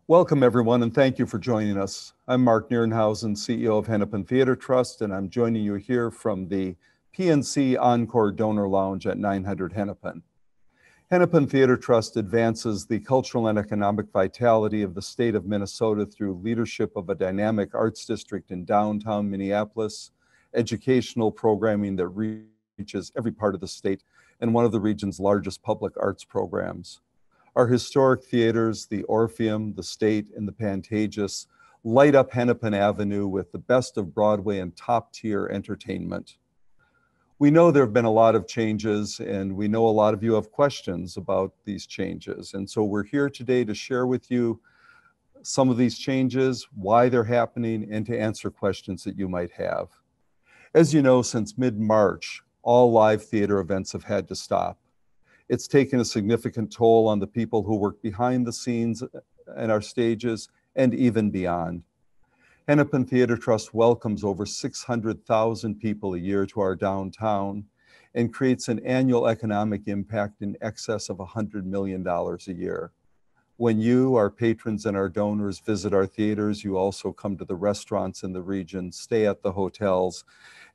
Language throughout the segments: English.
Welcome, everyone, and thank you for joining us. I'm Mark Nierenhausen, CEO of Hennepin Theater Trust, and I'm joining you here from the PNC Encore Donor Lounge at 900 Hennepin. Hennepin Theater Trust advances the cultural and economic vitality of the state of Minnesota through leadership of a dynamic arts district in downtown Minneapolis, educational programming that reaches every part of the state, and one of the region's largest public arts programs. Our historic theaters, the Orpheum, the State, and the Pantages, light up Hennepin Avenue with the best of Broadway and top-tier entertainment. We know there have been a lot of changes, and we know a lot of you have questions about these changes. And so we're here today to share with you some of these changes, why they're happening, and to answer questions that you might have. As you know, since mid-March, all live theater events have had to stop. It's taken a significant toll on the people who work behind the scenes at our stages and even beyond. Hennepin Theater Trust welcomes over 600,000 people a year to our downtown and creates an annual economic impact in excess of $100 million a year. When you, our patrons and our donors, visit our theaters, you also come to the restaurants in the region, stay at the hotels,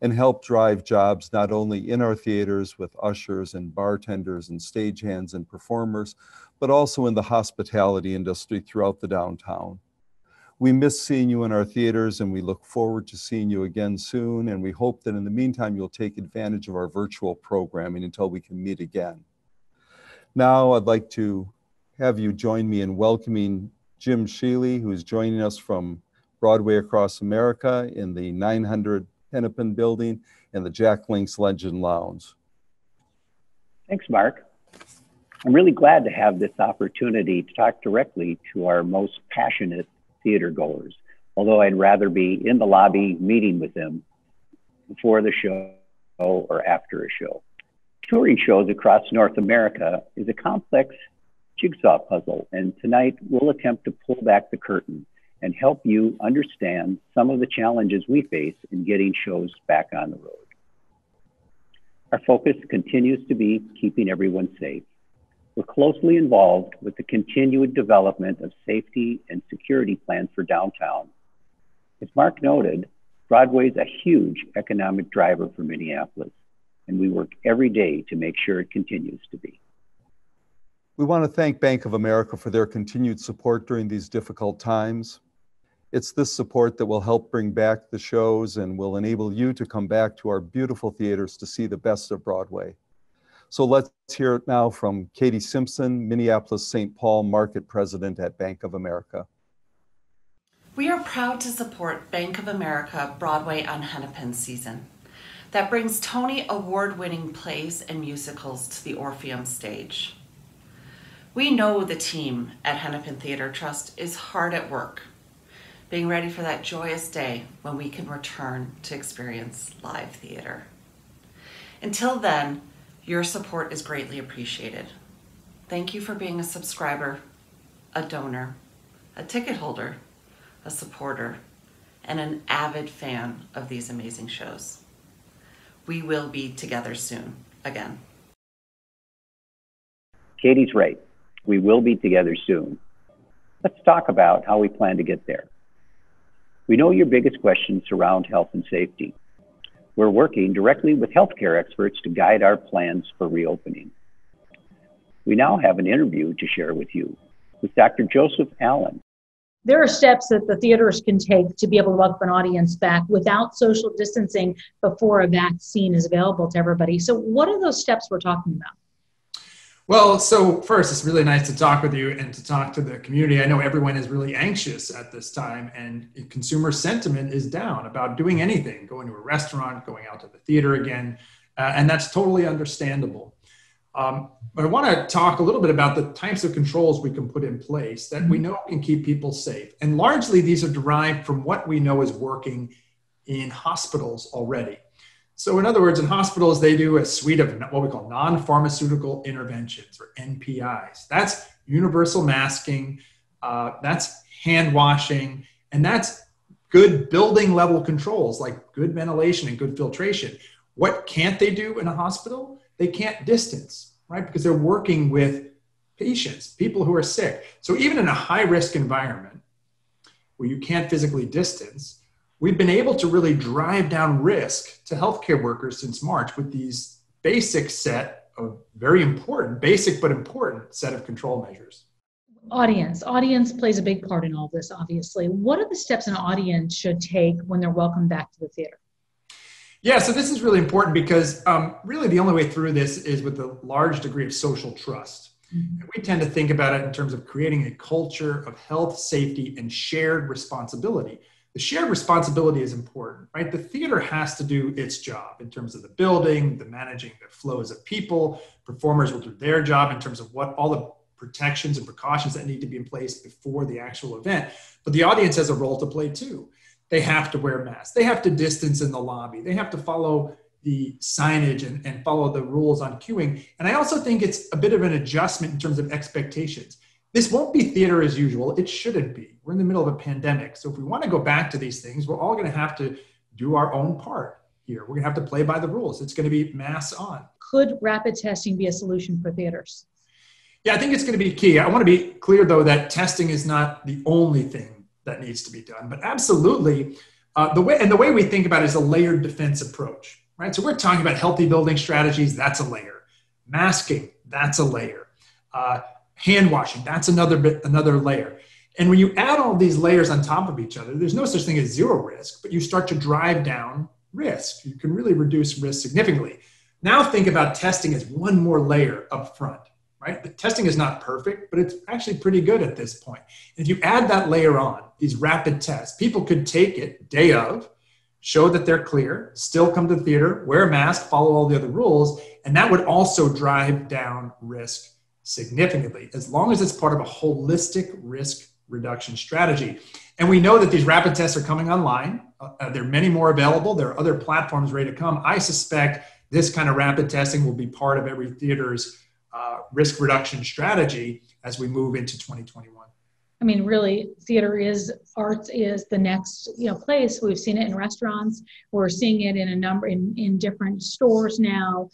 and help drive jobs not only in our theaters with ushers and bartenders and stagehands and performers, but also in the hospitality industry throughout the downtown. We miss seeing you in our theaters, and we look forward to seeing you again soon, and we hope that in the meantime you'll take advantage of our virtual programming until we can meet again. Now I'd like to have you join me in welcoming Jim Sheely, who is joining us from Broadway Across America in the 900 Hennepin building and the Jack Link's Legend Lounge. Thanks, Mark. I'm really glad to have this opportunity to talk directly to our most passionate theater goers, although I'd rather be in the lobby meeting with them before the show or after a show. Touring shows across North America is a complex jigsaw puzzle, and tonight we'll attempt to pull back the curtain and help you understand some of the challenges we face in getting shows back on the road. Our focus continues to be keeping everyone safe. We're closely involved with the continued development of safety and security plans for downtown. As Mark noted, Broadway is a huge economic driver for Minneapolis, and we work every day to make sure it continues to be. We want to thank Bank of America for their continued support during these difficult times. It's this support that will help bring back the shows and will enable you to come back to our beautiful theaters to see the best of Broadway. So let's hear it now from Katie Simpson, Minneapolis-St. Paul Market President at Bank of America. We are proud to support Bank of America Broadway on Hennepin season that brings Tony Award-winning plays and musicals to the Orpheum stage. We know the team at Hennepin Theater Trust is hard at work, being ready for that joyous day when we can return to experience live theater. Until then, your support is greatly appreciated. Thank you for being a subscriber, a donor, a ticket holder, a supporter, and an avid fan of these amazing shows. We will be together soon again. Katie's right. We will be together soon. Let's talk about how we plan to get there. We know your biggest questions surround health and safety. We're working directly with healthcare experts to guide our plans for reopening. We now have an interview to share with you with Dr. Joseph Allen. There are steps that the theaters can take to be able to welcome an audience back without social distancing before a vaccine is available to everybody. So what are those steps we're talking about? Well, so first, it's really nice to talk with you and to talk to the community. I know everyone is really anxious at this time, and consumer sentiment is down about doing anything, going to a restaurant, going out to the theater again, and that's totally understandable. But I want to talk a little bit about the types of controls we can put in place that we know can keep people safe. And largely, these are derived from what we know is working in hospitals already. So in other words, in hospitals, they do a suite of what we call non-pharmaceutical interventions, or NPIs. That's universal masking, that's hand washing, and that's good building level controls like good ventilation and good filtration. What can't they do in a hospital? They can't distance, right? Because they're working with patients, people who are sick. So even in a high-risk environment where you can't physically distance, we've been able to really drive down risk to healthcare workers since March with these basic set of very important, basic but important set of control measures. Audience plays a big part in all this, obviously. What are the steps an audience should take when they're welcomed back to the theater? Yeah, so this is really important because really the only way through this is with a large degree of social trust. Mm-hmm. And we tend to think about it in terms of creating a culture of health, safety, and shared responsibility. The shared responsibility is important, right? The theater has to do its job in terms of the building, the managing the flows of people. Performers will do their job in terms of what all the protections and precautions that need to be in place before the actual event. But the audience has a role to play too. They have to wear masks. They have to distance in the lobby. They have to follow the signage and follow the rules on queuing. And I also think it's a bit of an adjustment in terms of expectations. This won't be theater as usual. It shouldn't be. We're in the middle of a pandemic. So if we want to go back to these things, we're all going to have to do our own part here. We're going to have to play by the rules. It's going to be masks on. Could rapid testing be a solution for theaters? Yeah, I think it's going to be key. I want to be clear, though, that testing is not the only thing that needs to be done. But absolutely, the way we think about it is a layered defense approach, right? So we're talking about healthy building strategies. That's a layer. Masking, that's a layer. Hand washing, that's another layer. And when you add all these layers on top of each other, there's no such thing as zero risk, but you start to drive down risk. You can really reduce risk significantly. Now think about testing as one more layer up front, right? The testing is not perfect, but it's actually pretty good at this point. If you add that layer on, these rapid tests, people could take it day of, show that they're clear, still come to the theater, wear a mask, follow all the other rules, and that would also drive down risk significantly, as long as it's part of a holistic risk reduction strategy. And we know that these rapid tests are coming online. There are many more available. There are other platforms ready to come. I suspect this kind of rapid testing will be part of every theater's risk reduction strategy as we move into 2021. I mean, really, arts is the next, place. We've seen it in restaurants. We're seeing it in a number in different stores now.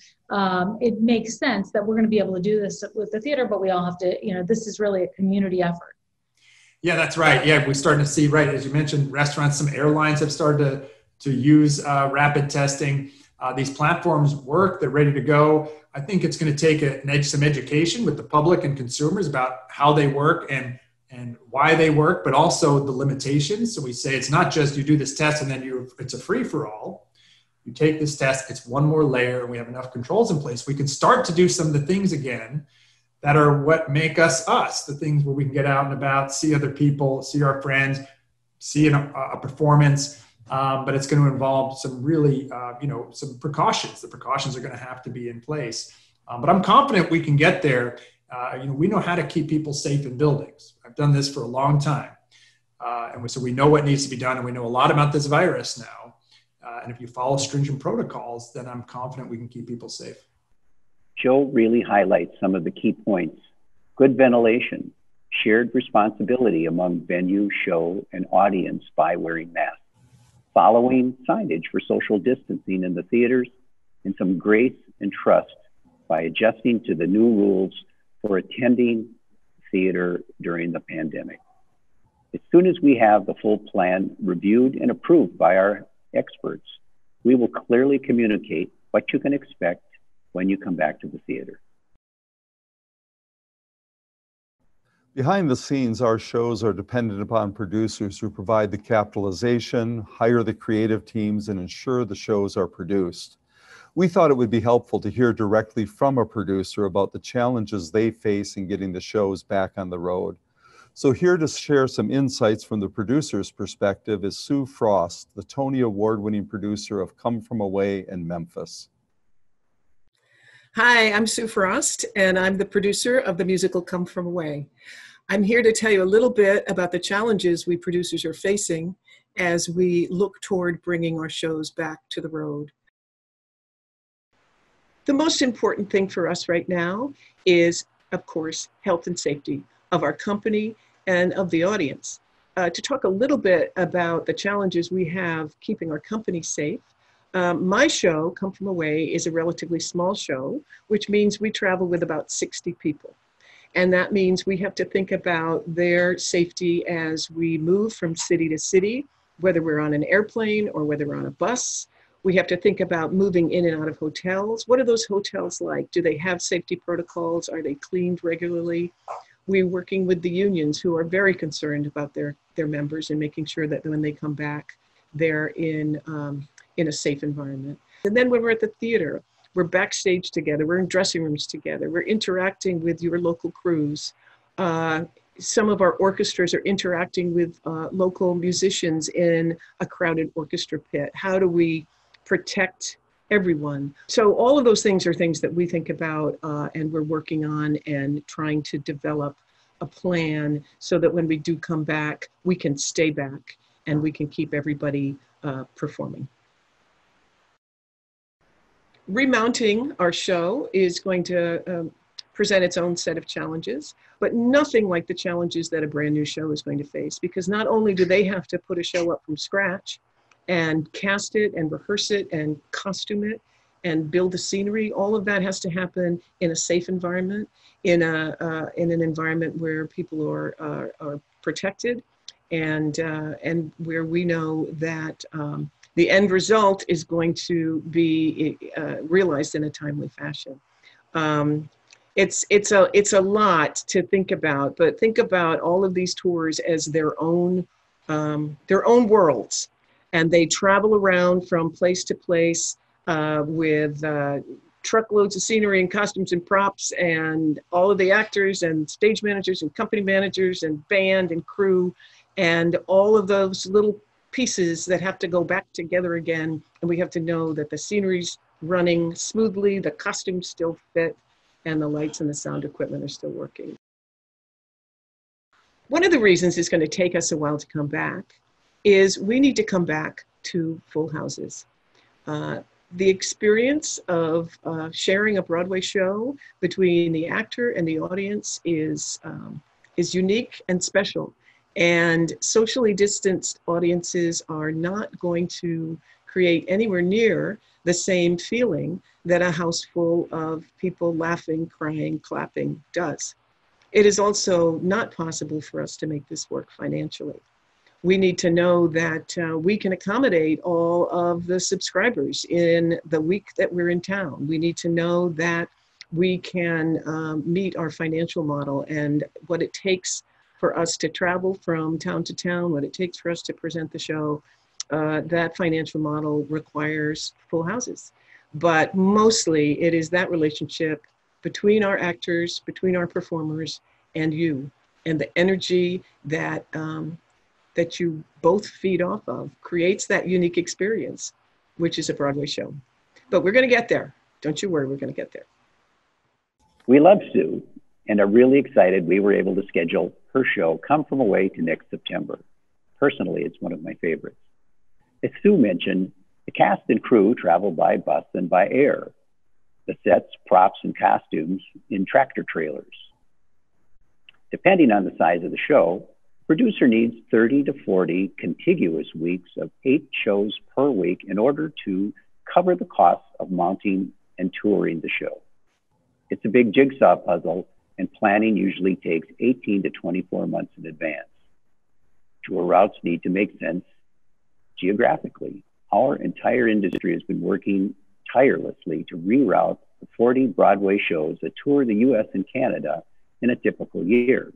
It makes sense that we're going to be able to do this with the theater, but we all have to, this is really a community effort. Yeah, that's right. Yeah, we're starting to see, right, as you mentioned, restaurants, some airlines have started to use rapid testing. These platforms work, they're ready to go. I think it's going to take some education with the public and consumers about how they work and why they work, but also the limitations. So we say it's not just you do this test and then it's a free-for-all. You take this test, it's one more layer, and we have enough controls in place. We can start to do some of the things again that are what make us, the things where we can get out and about, see other people, see our friends, see a performance. But it's going to involve some really, some precautions. The precautions are going to have to be in place. But I'm confident we can get there. We know how to keep people safe in buildings. I've done this for a long time. So we know what needs to be done, and we know a lot about this virus now. And if you follow stringent protocols, then I'm confident we can keep people safe. Joe really highlights some of the key points. Good ventilation, shared responsibility among venue, show, and audience by wearing masks, following signage for social distancing in the theaters, and some grace and trust by adjusting to the new rules for attending theater during the pandemic. As soon as we have the full plan reviewed and approved by our experts, we will clearly communicate what you can expect when you come back to the theater. Behind the scenes, our shows are dependent upon producers who provide the capitalization, hire the creative teams, and ensure the shows are produced. We thought it would be helpful to hear directly from a producer about the challenges they face in getting the shows back on the road. So here to share some insights from the producer's perspective is Sue Frost, the Tony Award-winning producer of Come From Away in Memphis. Hi, I'm Sue Frost, and I'm the producer of the musical Come From Away. I'm here to tell you a little bit about the challenges we producers are facing as we look toward bringing our shows back to the road. The most important thing for us right now is, of course, health and safety of our company and of the audience. To talk a little bit about the challenges we have keeping our company safe. My show, Come From Away, is a relatively small show, which means we travel with about 60 people. And that means we have to think about their safety as we move from city to city, whether we're on an airplane or whether we're on a bus. We have to think about moving in and out of hotels. What are those hotels like? Do they have safety protocols? Are they cleaned regularly? We're working with the unions who are very concerned about their members and making sure that when they come back, they're in a safe environment. And then when we're at the theater, we're backstage together, we're in dressing rooms together, we're interacting with your local crews. Some of our orchestras are interacting with local musicians in a crowded orchestra pit. How do we protect everyone? So all of those things are things that we think about and we're working on and trying to develop a plan so that when we do come back, we can stay back and we can keep everybody performing. Remounting our show is going to present its own set of challenges, but nothing like the challenges that a brand new show is going to face, because not only do they have to put a show up from scratch and cast it and rehearse it and costume it and build the scenery, all of that has to happen in a safe environment, in an environment where people are protected and where we know that the end result is going to be realized in a timely fashion. It's a lot to think about, but think about all of these tours as their own worlds, and they travel around from place to place with truckloads of scenery and costumes and props, and all of the actors and stage managers and company managers and band and crew, and all of those little pieces that have to go back together again. And we have to know that the scenery's running smoothly, the costumes still fit, and the lights and the sound equipment are still working. One of the reasons it's going to take us a while to come back is we need to come back to full houses. The experience of sharing a Broadway show between the actor and the audience is unique and special. And socially distanced audiences are not going to create anywhere near the same feeling that a house full of people laughing, crying, clapping does. It is also not possible for us to make this work financially. We need to know that we can accommodate all of the subscribers in the week that we're in town. We need to know that we can meet our financial model and what it takes for us to travel from town to town, what it takes for us to present the show. That financial model requires full houses. But mostly it is that relationship between our actors, between our performers and you, and the energy that that you both feed off of creates that unique experience, which is a Broadway show. But we're going to get there. Don't you worry, we're going to get there. We love Sue and are really excited we were able to schedule her show Come From Away to next September. Personally, it's one of my favorites. As Sue mentioned, the cast and crew travel by bus and by air. The sets, props, and costumes in tractor trailers. Depending on the size of the show, producer needs 30 to 40 contiguous weeks of 8 shows per week in order to cover the costs of mounting and touring the show. It's a big jigsaw puzzle, and planning usually takes 18 to 24 months in advance. Tour routes need to make sense geographically. Our entire industry has been working tirelessly to reroute the 40 Broadway shows that tour the US and Canada in a typical year.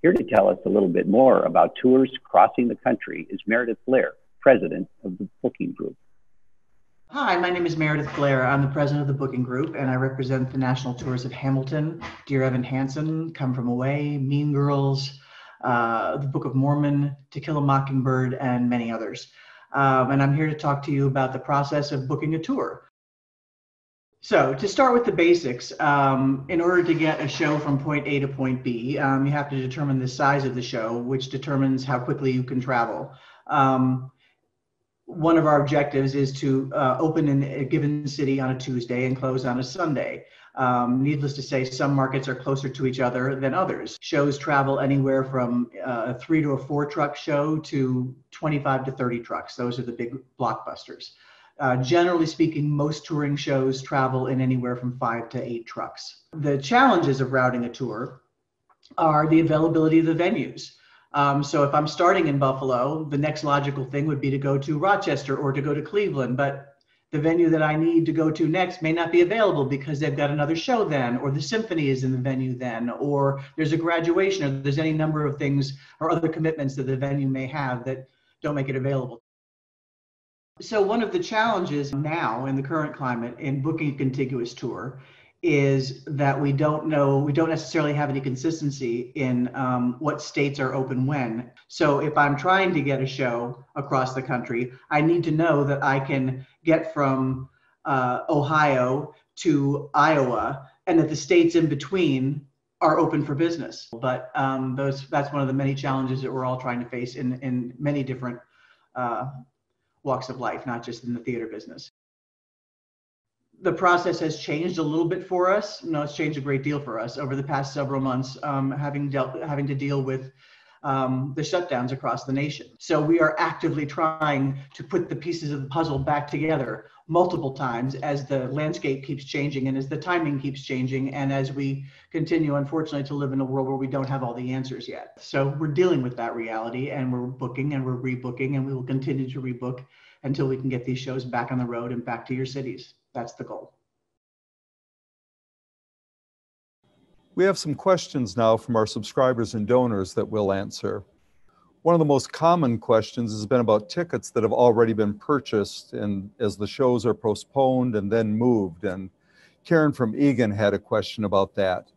Here to tell us a little bit more about tours crossing the country is Meredith Blair, president of the Booking Group. Hi, my name is Meredith Blair. I'm the president of the Booking Group, and I represent the national tours of Hamilton, Dear Evan Hansen, Come From Away, Mean Girls, the Book of Mormon, To Kill a Mockingbird, and many others. And I'm here to talk to you about the process of booking a tour. So to start with the basics, in order to get a show from point A to point B, you have to determine the size of the show, which determines how quickly you can travel. One of our objectives is to open in a given city on a Tuesday and close on a Sunday. Needless to say, some markets are closer to each other than others. Shows travel anywhere from a 3 to a 4 truck show to 25 to 30 trucks. Those are the big blockbusters. Generally speaking, most touring shows travel in anywhere from 5 to 8 trucks. The challenges of routing a tour are the availability of the venues. So if I'm starting in Buffalo, the next logical thing would be to go to Rochester or to go to Cleveland, but the venue that I need to go to next may not be available because they've got another show then, or the symphony is in the venue then, or there's a graduation, or there's any number of things or other commitments that the venue may have that don't make it available. So one of the challenges now in the current climate in booking a contiguous tour is that we don't necessarily have any consistency in what states are open when. So if I'm trying to get a show across the country, I need to know that I can get from Ohio to Iowa and that the states in between are open for business. But that's one of the many challenges that we're all trying to face in many different walks of life, not just in the theater business. The process has changed a little bit for us. No, it's changed a great deal for us over the past several months, having to deal with the shutdowns across the nation. So we are actively trying to put the pieces of the puzzle back together multiple times as the landscape keeps changing and as the timing keeps changing and as we continue, unfortunately, to live in a world where we don't have all the answers yet. So we're dealing with that reality and we're booking and we're rebooking and we will continue to rebook until we can get these shows back on the road and back to your cities. That's the goal. We have some questions now from our subscribers and donors that we'll answer. One of the most common questions has been about tickets that have already been purchased and as the shows are postponed and then moved. And Karen from Egan had a question about that.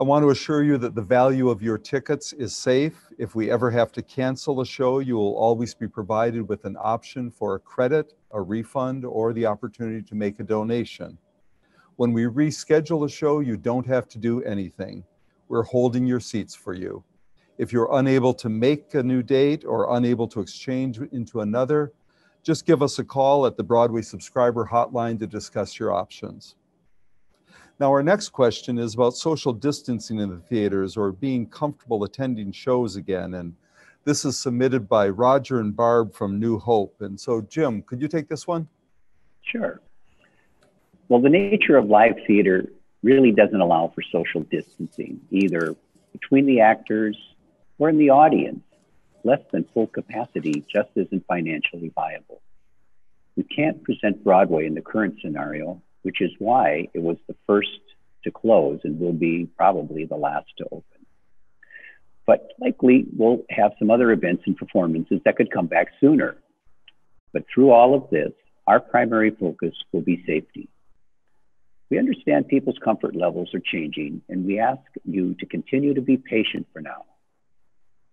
I want to assure you that the value of your tickets is safe. If we ever have to cancel a show, you will always be provided with an option for a credit, a refund, or the opportunity to make a donation. When we reschedule a show, you don't have to do anything. We're holding your seats for you. If you're unable to make a new date or unable to exchange into another, just give us a call at the Broadway Subscriber Hotline to discuss your options. Now, our next question is about social distancing in the theaters or being comfortable attending shows again. And this is submitted by Roger and Barb from New Hope. And so, Jim, could you take this one? Sure. Well, the nature of live theater really doesn't allow for social distancing, either between the actors or in the audience. Less than full capacity just isn't financially viable. We can't present Broadway in the current scenario, which is why it was the first to close and will be probably the last to open. But likely we'll have some other events and performances that could come back sooner. But through all of this, our primary focus will be safety. We understand people's comfort levels are changing, and we ask you to continue to be patient for now.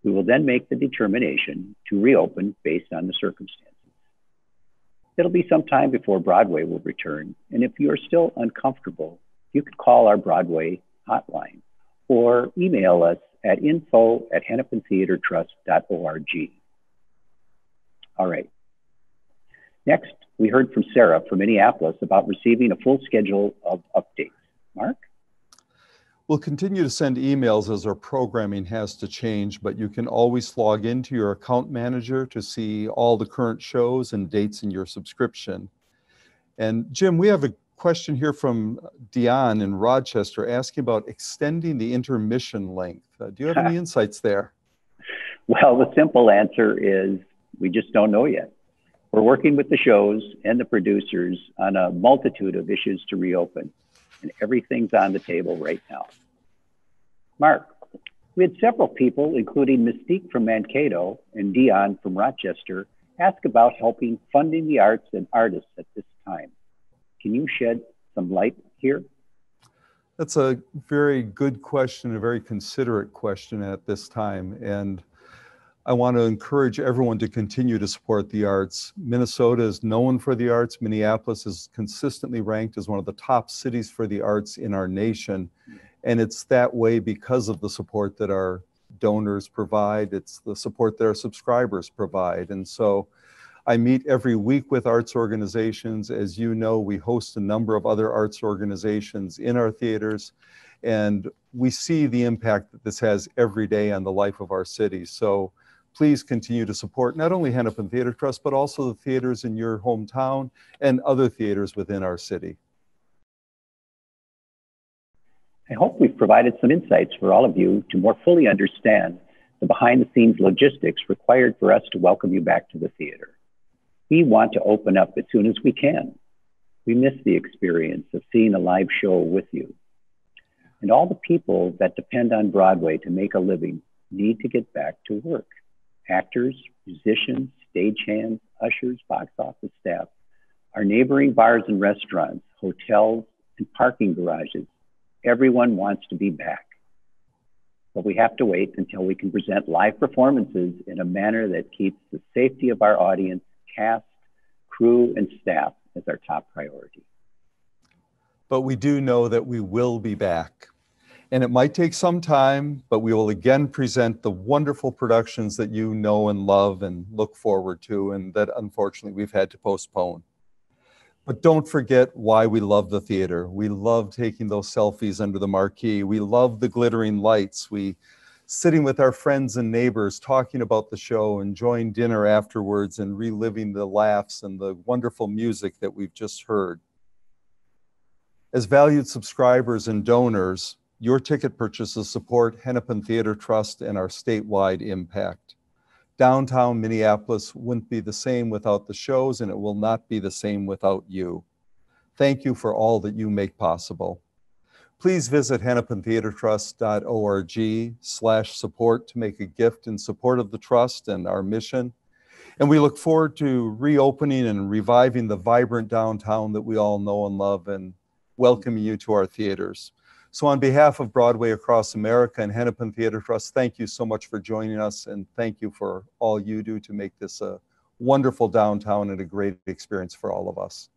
We will then make the determination to reopen based on the circumstances. It'll be some time before Broadway will return, and if you're still uncomfortable, you could call our Broadway hotline or email us at info@hennepintheatertrust.org. All right. Next, we heard from Sarah from Minneapolis about receiving a full schedule of updates. Mark? We'll continue to send emails as our programming has to change, but you can always log into your account manager to see all the current shows and dates in your subscription. And Jim, we have a question here from Dion in Rochester asking about extending the intermission length. Do you have any insights there? Well, the simple answer is we just don't know yet. We're working with the shows and the producers on a multitude of issues to reopen, and everything's on the table right now. Mark, we had several people, including Mystique from Mankato and Dion from Rochester, ask about helping funding the arts and artists at this time. Can you shed some light here? That's a very good question, a very considerate question at this time. And I want to encourage everyone to continue to support the arts. Minnesota is known for the arts. Minneapolis is consistently ranked as one of the top cities for the arts in our nation. And it's that way because of the support that our donors provide. It's the support that our subscribers provide. And so I meet every week with arts organizations. As you know, we host a number of other arts organizations in our theaters. And we see the impact that this has every day on the life of our city. So please continue to support not only Hennepin Theater Trust, but also the theaters in your hometown and other theaters within our city. I hope we've provided some insights for all of you to more fully understand the behind-the-scenes logistics required for us to welcome you back to the theater. We want to open up as soon as we can. We miss the experience of seeing a live show with you. And all the people that depend on Broadway to make a living need to get back to work. Actors, musicians, stagehands, ushers, box office staff, our neighboring bars and restaurants, hotels, and parking garages. Everyone wants to be back. But we have to wait until we can present live performances in a manner that keeps the safety of our audience, cast, crew, and staff as our top priority. But we do know that we will be back. And it might take some time, but we will again present the wonderful productions that you know and love and look forward to, and that unfortunately we've had to postpone. But don't forget why we love the theater. We love taking those selfies under the marquee. We love the glittering lights. We sitting with our friends and neighbors, talking about the show, enjoying dinner afterwards, and reliving the laughs and the wonderful music that we've just heard. As valued subscribers and donors, your ticket purchases support Hennepin Theater Trust and our statewide impact. Downtown Minneapolis wouldn't be the same without the shows, and it will not be the same without you. Thank you for all that you make possible. Please visit hennepintheatertrust.org/support to make a gift in support of the Trust and our mission. And we look forward to reopening and reviving the vibrant downtown that we all know and love, and welcoming you to our theaters. So on behalf of Broadway Across America and Hennepin Theater Trust, thank you so much for joining us, and thank you for all you do to make this a wonderful downtown and a great experience for all of us.